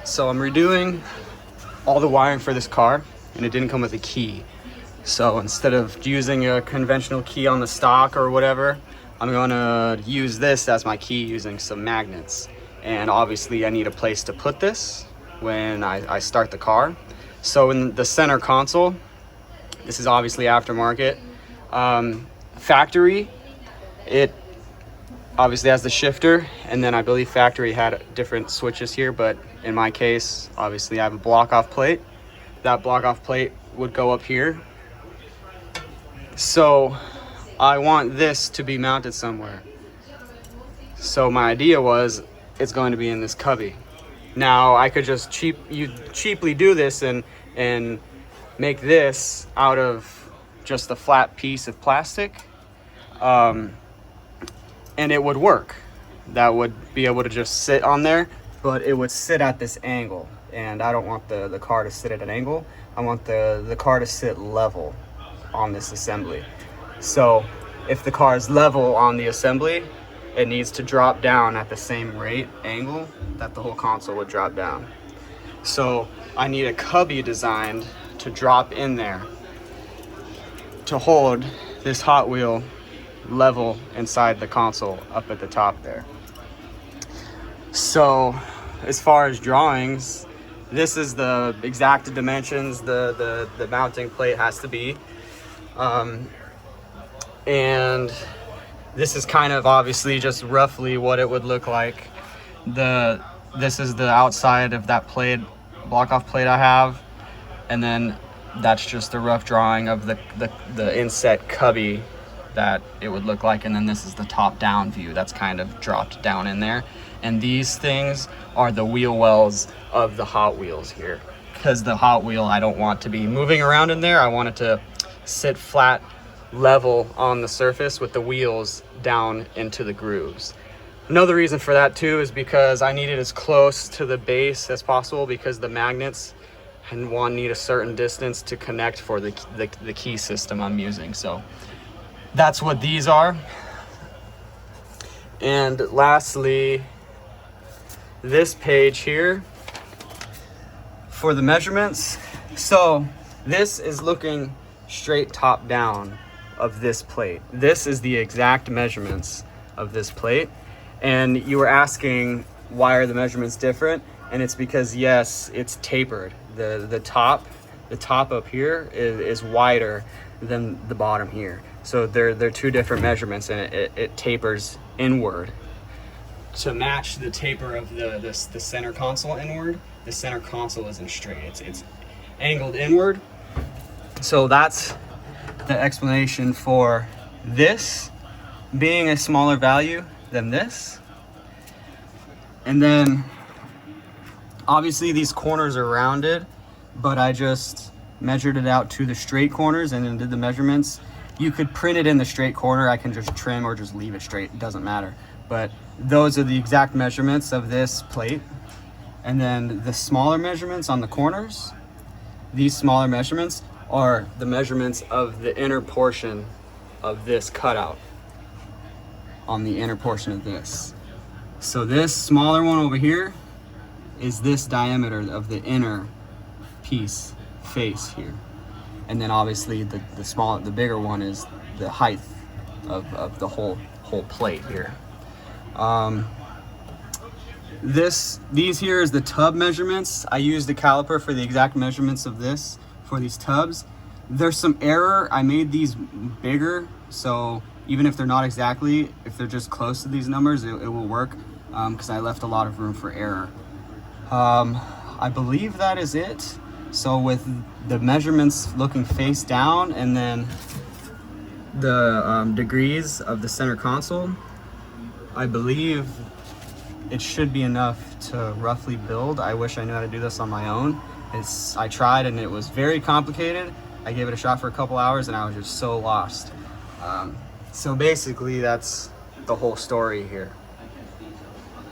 So I'm redoing all the wiring for this car, and it didn't come with a key. So instead of using a conventional key on the stock or whatever, I'm gonna use this as my key using some magnets. And obviously I need a place to put this when I start the car. So in the center console, this is obviously aftermarket. Factory, it obviously has the shifter, and then I believe factory had different switches here, but in my case, obviously I have a block off plate. That block off plate would go up here. So I want this to be mounted somewhere. So my idea was it's going to be in this cubby. Now I could just cheaply do this and make this out of just a flat piece of plastic, and it would work. That would be able to just sit on there, but it would sit at this angle, and I don't want the car to sit at an angle. I want the car to sit level on this assembly. So if the car is level on the assembly, it needs to drop down at the same angle that the whole console would drop down. So I need a cubby designed to drop in there to hold this Hot Wheel level inside the console up at the top there. So as far as drawings, this is the exact dimensions the mounting plate has to be. And this is kind of obviously just roughly what it would look like. This is the outside of that plate, block off plate I have, and then that's just a rough drawing of the inset cubby that it would look like, and then this is the top down view that's kind of dropped down in there. And these things are the wheel wells of the Hot Wheels here, because the Hot Wheel I don't want to be moving around in there. I want it to sit flat level on the surface with the wheels down into the grooves. Another reason for that too is because I need it as close to the base as possible, because the magnets and one need a certain distance to connect for the key system I'm using. So that's what these are. And lastly, this page here for the measurements. So this is looking straight top down of this plate. This is the exact measurements of this plate. And you were asking, why are the measurements different? And it's because, yes, it's tapered. The top up here is wider than the bottom here. So they're two different measurements, and it tapers inward to match the taper of the center console inward. The center console isn't straight, it's angled inward. So that's the explanation for this being a smaller value than this. And then obviously these corners are rounded, but I just measured it out to the straight corners and then did the measurements. You could print it in the straight corner. I can just trim or just leave it straight, it doesn't matter. But those are the exact measurements of this plate. And then the smaller measurements on the corners, these smaller measurements are the measurements of the inner portion of this cutout on the inner portion of this. So this smaller one over here is this diameter of the inner piece face here. And then obviously the bigger one is the height of the whole plate here. These here is the tub measurements. I used the caliper for the exact measurements of this for these tubs. There's some error. I made these bigger, so even if they're not exactly, if they're just close to these numbers, it will work, because I left a lot of room for error. I believe that is it. So with the measurements looking face down, and then the degrees of the center console, I believe it should be enough to roughly build. I wish I knew how to do this on my own. I tried and it was very complicated. I gave it a shot for a couple hours and I was just so lost. So basically that's the whole story here.